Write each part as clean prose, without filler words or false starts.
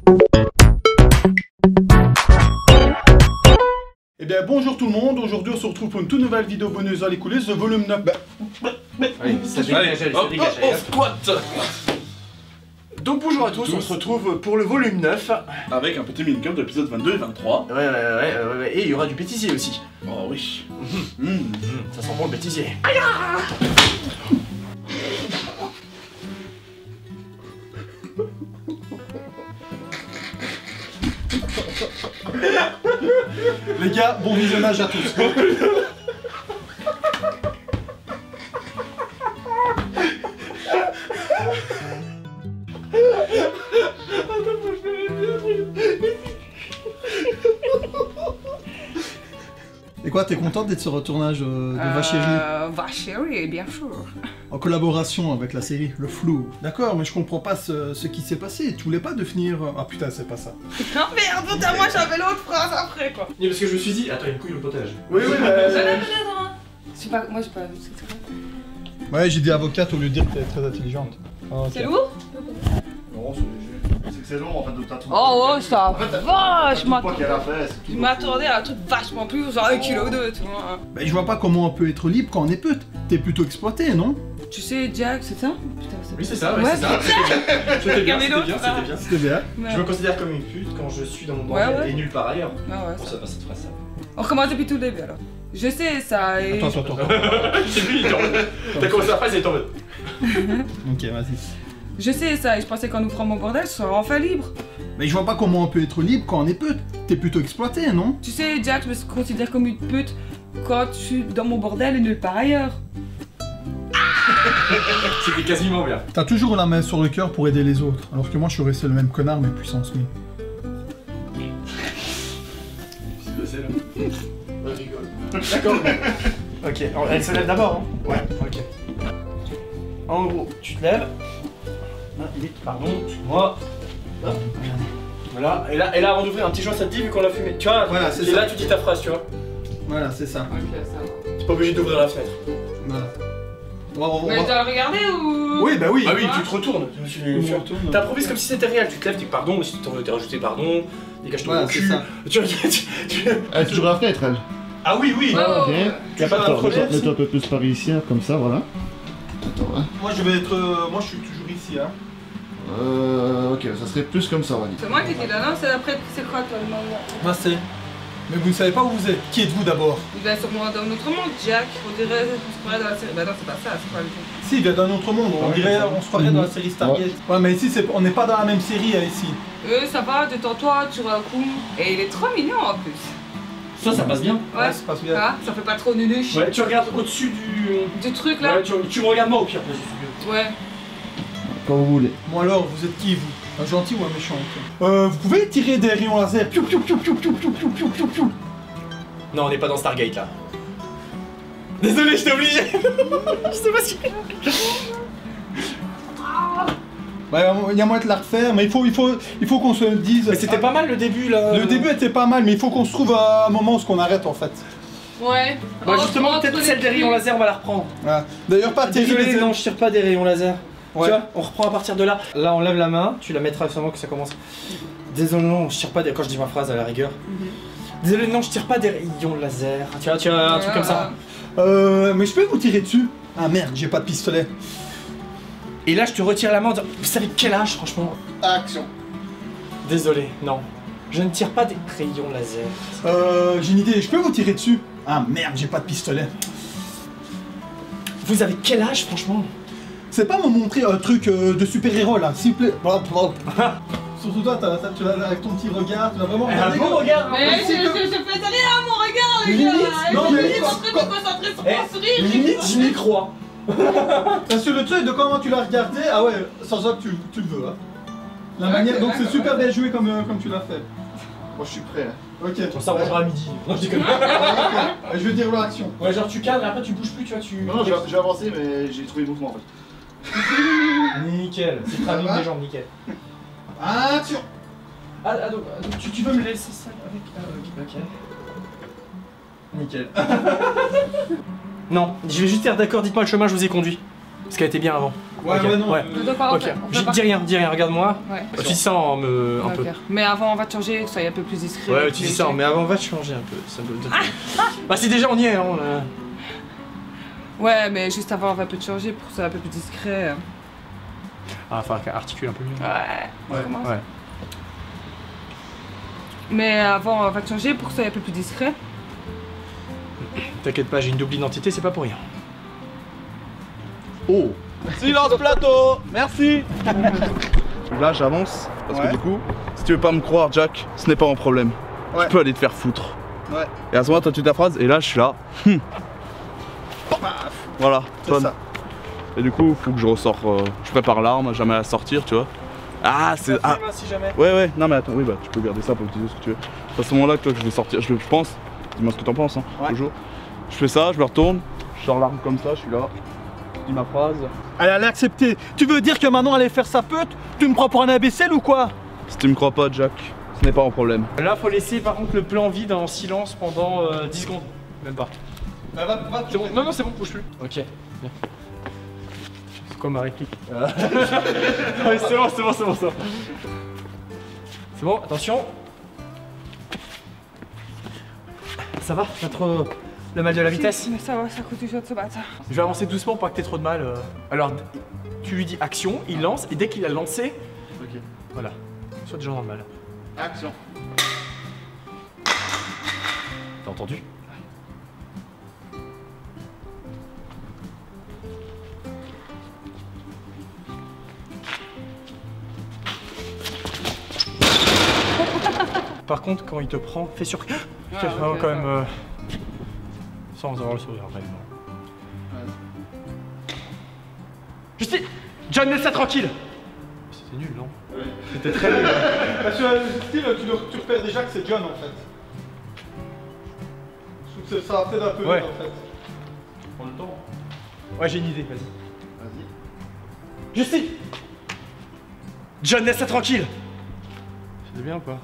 Eh bien bonjour tout le monde, aujourd'hui on se retrouve pour une toute nouvelle vidéo bonus dans les coulisses de volume 9. Allez, ça dégage, ça dégage. On squatte. Donc bonjour à tous, on se retrouve pour le volume 9. Avec un petit mini-cup de l'épisode 22 et 23. Ouais, et il y aura du bêtisier aussi. Oh oui. Ça sent bon le bêtisier. Les gars, bon visionnage à tous. Et quoi, t'es contente d'être sur le tournage de Vacherie? Vacherie, bien sûr. En collaboration avec la série Le Flou. D'accord, mais je comprends pas ce qui s'est passé. Tu voulais pas devenir... Ah putain, c'est pas ça. Non merde, putain, moi j'avais l'autre phrase après quoi. Oui, parce que je me suis dit, attends, il y a une couille le potage. Oui, oui, C'est pas, moi j'ai pas... Ouais, j'ai dit avocate au lieu de dire que t'es très intelligente. Ah, ok. C'est lourd? Non, c'est léger. C'est que c'est long en fait de tatouer. Oh ouais, ça va, je je m'attendais à un truc vachement plus, genre 1 kilo ou 2, tu vois. Bah, je vois pas comment on peut être libre quand on est peu. T'es plutôt exploité, non? Tu sais, Jack, c'est ça? Putain, Oui, c'est ça, ouais, c'est ça. C'était bien, c'était bien, c'était bien. C'était bien. Ouais. Je me considère comme une pute quand je suis dans mon Ouais, bordel ouais. et nulle part ailleurs. Ah ouais, Bon, ça. ça passe cette phrase ça. On recommence depuis tout le début alors. Je sais ça et... Attends. C'est lui, il est en mode. T'as commencé la phrase et il est en mode. Ok, vas-y. Je sais ça et je pensais qu'en ouvrant mon bordel, je serais enfin libre. Mais je vois pas comment on peut être libre quand on est peu. T'es plutôt exploité, non? Tu sais, Jack, je me considère comme une pute quand je suis dans mon bordel et nulle part ailleurs. C'était quasiment bien. T'as toujours la main sur le cœur pour aider les autres, alors que moi je suis resté le même connard mais puissance 1000. Ouais, rigole. D'accord. Ok, elle se lève d'abord, hein? Ouais, ok. En gros, tu te lèves. Ah, vite, pardon, moi. Voilà, et là avant d'ouvrir un petit joint, ça te dit vu qu'on l'a fumé. Tu vois, Voilà, c'est et ça. là tu dis ta phrase, tu vois. Voilà, c'est ça. Ok, ça va. T'es pas obligé d'ouvrir la fenêtre. Voilà. On va- Mais t'as regardé ou... Oui, bah oui. Ah oui, tu te retournes. Je me retourne. T'improvises comme si c'était réel, tu te lèves, tu dis pardon, si t'en veux t'es rajouté pardon, dégage ton Voilà, gros c'est cul. ça. Elle est toujours à la fenêtre, elle. Ah oui, oui. Ouais, Ok. ouais. Y a pas de Attends, problème. mets-toi un peu plus par ici, comme ça, voilà. Attends, hein. Moi je vais être... moi je suis toujours ici, hein. Ok, ça serait plus comme ça, on va dire. C'est moi qui étais là, non? C'est après, c'est quoi toi le manga? Moi c'est... Mais vous ne savez pas où vous êtes. Qui êtes-vous d'abord? Il va sûrement dans notre monde, Jack. On dirait qu'on se croirait dans la série. Bah non, c'est pas ça, c'est pas le truc. Si, il vient d'un autre monde. On dirait... On se croirait dans la série Stargate. Ouais, mais ici on n'est pas dans la même série ici. Ça va, détends-toi, tu racontes. Et il est trop mignon en plus. Ça passe bien. Ouais, ça passe bien. Ah, ça fait pas trop nunuche. Ouais, tu regardes au-dessus Du truc là? Ouais, tu me regardes moi au pire, vas-y, c'est mieux. Ouais. Quand vous voulez. Bon alors, vous êtes qui vous? Un gentil ou un méchant? Vous pouvez tirer des rayons laser. Piou piou piou piou piou piou piou piou piou piou. Non, on n'est pas dans Stargate là. Désolé, j'étais obligé. Je sais pas si. Ouais, il y a moyen de la refaire, mais il faut qu'on se dise... Mais c'était pas mal le début là. Le début était pas mal, mais il faut qu'on se trouve à un moment où on arrête en fait. Ouais. Bah justement, peut-être celle des rayons laser, on va la reprendre. Voilà. D'ailleurs, pas terrible. Désolé, non, je tire pas des rayons laser. Ouais. Tu vois, on reprend à partir de là. Là, on lève la main, tu la mettras seulement que ça commence. Désolé, non, je tire pas des... Quand je dis ma phrase à la rigueur. Désolé, non, je tire pas des rayons laser. Tu vois, un truc comme ça. Mais je peux vous tirer dessus? Ah merde, j'ai pas de pistolet. Et là, je te retire la main en disant, vous savez quel âge, franchement? Action. Désolé, non. Je ne tire pas des rayons laser. J'ai une idée, je peux vous tirer dessus? Ah merde, j'ai pas de pistolet. Vous avez quel âge, franchement? C'est pas me montrer un truc de super-héros là, s'il vous plaît. Surtout toi, tu l'as avec ton petit regard, tu l'as vraiment regardé. bon regard. Mais je fais rien à mon regard, les Limite, gars. non, Je mais suis en train de me concentrer sur mon sourire. Limite, j'y m'y crois. Parce que le truc de comment tu l'as regardé, ah ouais, sans ça que tu le veux. Hein. La manière, donc c'est super bien joué comme tu l'as fait. Moi, je suis prêt. Hein. Ok. On s'arrangera à midi. Non, je déconne. Ok. Je vais dire l'action. Ouais, genre tu cadres et après tu bouges plus, tu vois, tu. Non, j'ai avancé, mais j'ai trouvé le mouvement en fait. Nickel, c'est Ça travelling va des jambes, nickel. Action. Donc tu veux me laisser ça avec. Ok. Nickel. Non, je vais juste dire d'accord, dites-moi le chemin, je vous ai conduit. Parce qu'elle était bien avant. Ouais, Ok, ouais, non. ouais. Donc, Ok, dis rien, regarde-moi. Ouais. Tu dis ça un peu. Ok. Mais avant, on va te changer, que ça soit un peu plus discret. Ouais, plus tu dis ça, léger. mais avant on va te changer un peu. Ça doit... Bah si déjà on y est, hein, Ouais, mais juste avant, on va te changer pour que ça soit un peu plus discret. Ah, enfin, articule un peu mieux. Ouais. On commence. Ouais. Mais avant, on va te changer pour que ça soit un peu plus discret. T'inquiète pas, j'ai une double identité, c'est pas pour rien. Oh. Silence plateau. Merci. Là j'avance parce que Ouais. du coup, si tu veux pas me croire Jack, ce n'est pas mon problème. Ouais. Tu peux aller te faire foutre. Ouais. Et à ce moment toi tu dis ta phrase et là je suis là. Voilà. C'est Tom. ça. Et du coup faut que je ressors, je prépare l'arme, jamais à sortir tu vois. Ah c'est... Ah. Si jamais. Ouais non mais attends, oui bah tu peux garder ça pour utiliser ce que tu veux. C'est à ce moment là que je vais sortir, je pense, dis-moi ce que t'en penses hein, Ouais. toujours. Je fais ça, je me retourne, je sors l'arme comme ça, je suis là, je dis ma phrase. Elle allait accepter. Tu veux dire que maintenant elle allait faire sa pute? Tu me prends pour un imbécile ou quoi? Si tu me crois pas Jack, ce n'est pas mon problème. Là, faut laisser par contre le plan vide en silence pendant 10 secondes. Même pas. Va, C'est bon. Non, c'est bon, bouge plus. Ok, bien. C'est quoi ma réplique Ouais, c'est bon. C'est bon, attention. Ça va? Pas trop le mal de la vitesse? Mais ça va, ça coûte du jeu de se battre. Je vais avancer doucement pour pas que t'aies trop de mal. Alors, tu lui dis action, il lance, et dès qu'il a lancé, Ok. voilà, sois déjà dans le mal. Action. T'as entendu? Par contre, quand il te prend, fais sur... Ah, Fais ok, quand ça même... va. Sans avoir le sourire, vraiment. Justine! John, laisse ça tranquille! C'était nul, non? C'était très nul. Parce que style, tu repères déjà que c'est John en fait. Je trouve que ça va peut-être un peu Ouais. vite en fait. Prends le temps. Ouais, j'ai une idée, vas-y. Vas-y. Justine! John, laisse ça tranquille! C'était bien ou pas?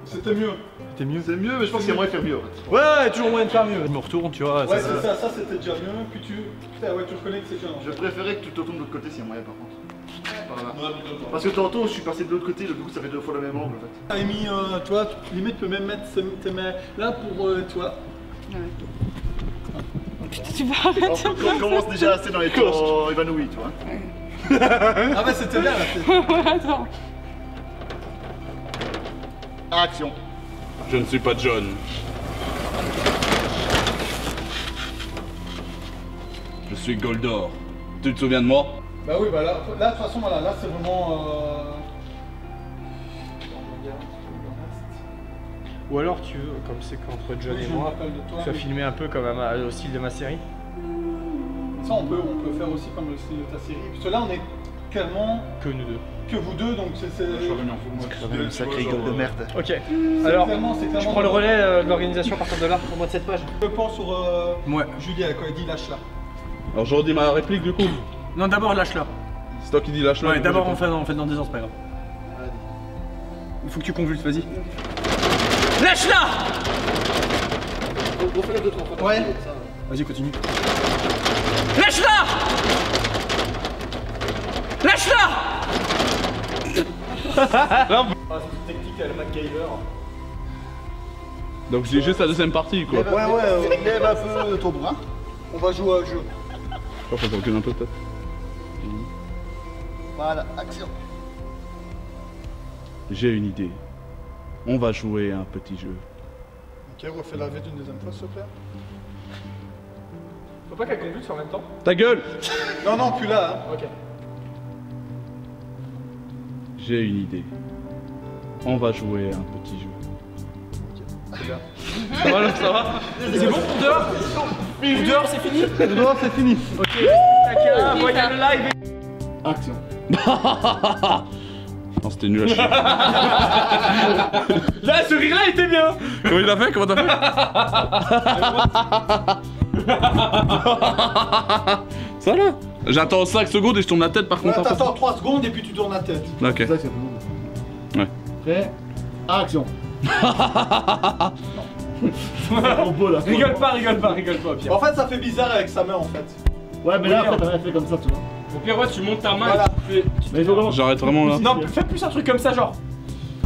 C'était mieux. C'était mieux? C'est mieux, mais je pense qu'il y a moyen de faire mieux en fait. Ouais, toujours moyen de faire mieux. Je me retourne, tu vois. Ouais, c'est ça, c'était déjà mieux. Puis putain, ouais, tu reconnais que c'est John en Je fait. préférais que tu te retournes de l'autre côté s'il y a moyen par contre. Voilà. Parce que tantôt je suis passé de l'autre côté, du coup ça fait 2 fois le même angle en fait. T'as mis, toi, limite, tu peux même mettre tes mains là pour toi. Tu vas arrêter. On commence déjà assez dans les tours évanouis, tu vois. Ah ouais, c'était bien là. Attends. Action. Je ne suis pas John. Je suis Goldor. Tu te souviens de moi? Bah oui, bah là, de toute façon, voilà, là c'est vraiment. Ou alors tu veux, comme c'est qu'entre John Oui, et je me moi, rappelle de toi. tu vas filmer un peu comme au style de ma série. Ça, on peut faire aussi comme le style de ta série. Parce que là, on est clairement Que nous deux. que vous deux, donc c'est. quand même une sacrée gueule de merde. Ok, alors c'est clairement je prends le relais de l'organisation à partir de là, au mois de cette page. Je pense sur Ouais. Julien quand il dit lâche là. Alors je redis ma réplique du coup. Non, d'abord lâche-la. C'est toi qui dis lâche-le. Ouais, d'abord on fait dans des ans, c'est pas grave. Il faut que tu convulses, vas-y. Lâche-la! Ouais. Vas-y, continue. Lâche-la! Lâche-la! Ah, c'est une technique à la MacGyver. Donc j'ai juste la deuxième partie quoi. Lève un peu ton bras. On va jouer à un jeu. Faut qu'on recule un peu peut-être. Voilà, action. J'ai une idée. On va jouer à un petit jeu. Ok, refais la V d'une deuxième fois, s'il te plaît. Faut pas qu'elle convulse en même temps. Ta gueule! Non, non, plus là. Hein. Ok. J'ai une idée. On va jouer à un petit jeu. Ça va, ça va? C'est bon pour dehors? Pour dehors, c'est fini? Dehors, c'est fini. Ok, Taka, voyez le live. Action. Non, c'était nul à chier. Là, ce rire-là était bien. Comment il a fait? Comment t'as fait? Ça là? J'attends 5 secondes et je tourne la tête par Ouais, contre. t'attends 3 secondes et puis tu tournes la tête. Ok. Ouais. Prêt? Action. Rigole pas, Pierre. En fait, ça fait bizarre avec sa main en fait. Ouais, mais là, après, t'as rien fait comme ça, tu vois. Au pire, ouais, tu montes ta main Voilà. et tu Mais il faut vraiment. J'arrête vraiment là. Non, fais plus un truc comme ça, genre.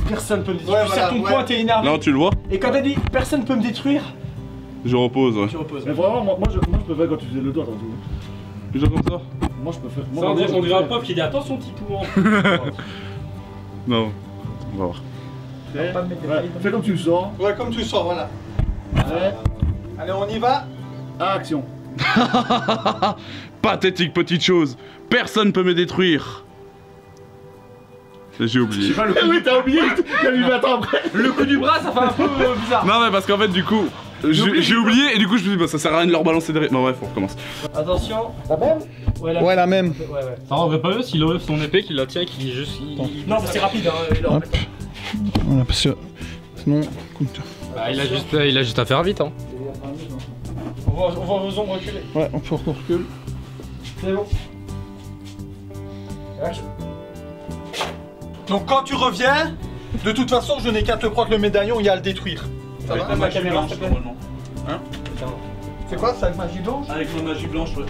Personne peut me détruire. Ouais, Tu serres voilà, ton ouais. poing, t'es énervé. Non, tu le vois? Et quand t'as dit personne peut me détruire, Je repose, ouais. tu reposes. Mais vraiment, moi je peux faire quand tu faisais le doigt tantôt. Déjà comme ça? Moi je peux faire. Ça, on dirait un pop qui dit attention, Titou. Non. On va voir. Pas me mettre des Ouais, failles. fais comme tu le sens. Ouais, comme tu sors, voilà. Ouais. Allez, on y va. Action. Pathétique petite chose. Personne peut me détruire. J'ai oublié. pas le coup. Oui, t'as oublié. T'as mis 20 ans après. Le coup du bras, ça fait un peu bizarre. Non mais parce qu'en fait du coup j'ai oublié et du coup je me suis dit bah ça sert à rien de leur balancer derrière. Bon bref on recommence. Attention. La même? Ouais, la Ouais, la même. Ouais, ouais. Ça rendrait pas mieux s'il enlève son épée, qu'il la tient et qu'il juste. Non, mais c'est rapide, hein. il en Hop. Voilà, parce que sinon. Bah, il a juste à faire vite, hein. On va aux ombres reculer. Ouais, on peut reculer. C'est bon. Action. Donc quand tu reviens, de toute façon, je n'ai qu'à te prendre le médaillon et à le détruire. Ça va? Donne la caméra, s'il te plaît. C'est quoi, ça, avec magie blanche? Avec ma magie blanche ouais.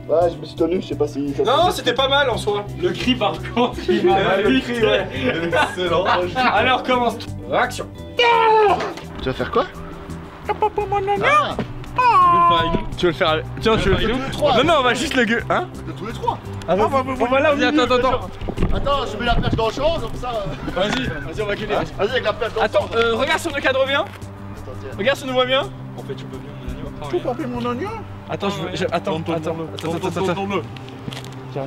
Ouais, je me suis tenu, je sais pas si. ça- Non, c'était pas mal en soi. Le cri, par contre, il Le cri, ouais. Excellent. Alors, commence. Action. Tu vas faire quoi? Tu veux le faire avec... Tiens, tu veux le faire Non, non, on va juste le gueux. Hein? De tous les trois. Ah, bah, on va là au milieu. attends. Attends, je mets la perche dans le champ, comme ça. Vas-y, on va gueuler. Vas-y, avec la perche dans le Attends, regarde si on nous cadre bien. Attends, tiens. Regarde si on nous voit bien. En fait, tu peux bien mon agneau. Faut pomper mon oignon. Attends, attends.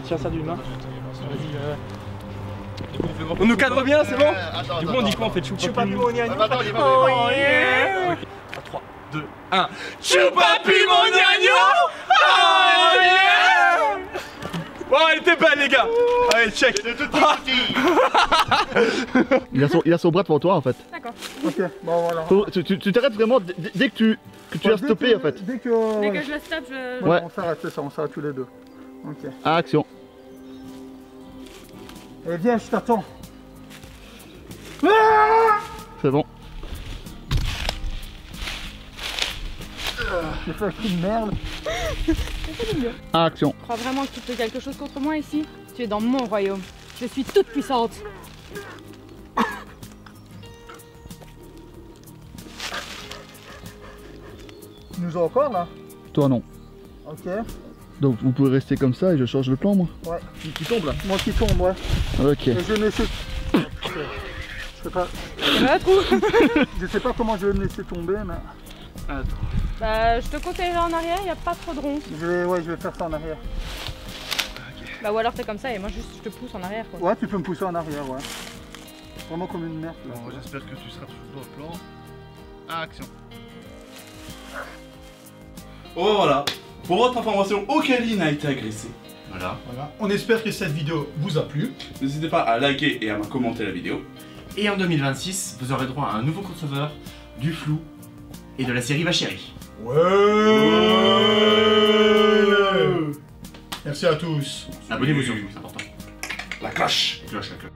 Tiens ça d'une main. On nous cadre bien, c'est bon? Attends, Du coup, on dit quoi? On fait Tu pas plus mon oignon. Attends, il va. Oh yeah. 3, 2, 1. Choupapi mon oignon. Oh yeah. Bon, elle était belle les gars. Allez, check. Il a son bras devant toi en fait. D'accord. Ok, bon voilà. Tu t'arrêtes vraiment dès que tu as stoppé en fait. Dès que. Dès que je le stoppe, je. Ouais. On s'arrête, c'est ça, on s'arrête tous les deux. Ok. Action. Eh viens, je t'attends. C'est bon. J'ai fait un coup de merde. Action. Tu crois vraiment que tu fais quelque chose contre moi ici? Tu es dans mon royaume. Je suis toute puissante. Tu nous as encore là? Toi non. Ok. Donc vous pouvez rester comme ça et je change le plan moi. Ouais. Qui tombe là. Moi qui tombe, ouais. Ok. Et je ne sais. Je sais pas. Je sais pas comment je vais me laisser tomber, mais. Bah, je te conseillerais en arrière, il n'y a pas trop de ronces. Je vais faire ça en arrière. Bah, ou alors t'es comme ça et moi juste je te pousse en arrière quoi. Ouais, tu peux me pousser en arrière, ouais. Vraiment comme une merde. Là. Bon, j'espère que tu seras toujours dans le plan. Action. Bon voilà. Pour votre information, Ocaline a été agressée. Voilà. Voilà. On espère que cette vidéo vous a plu. N'hésitez pas à liker et à commenter la vidéo. Et en 2026, vous aurez droit à un nouveau crossover, du flou et de la série Vachérie. Ouais. Merci à tous. Abonnez-vous surtout, c'est important. La cloche. Cloche, la cloche.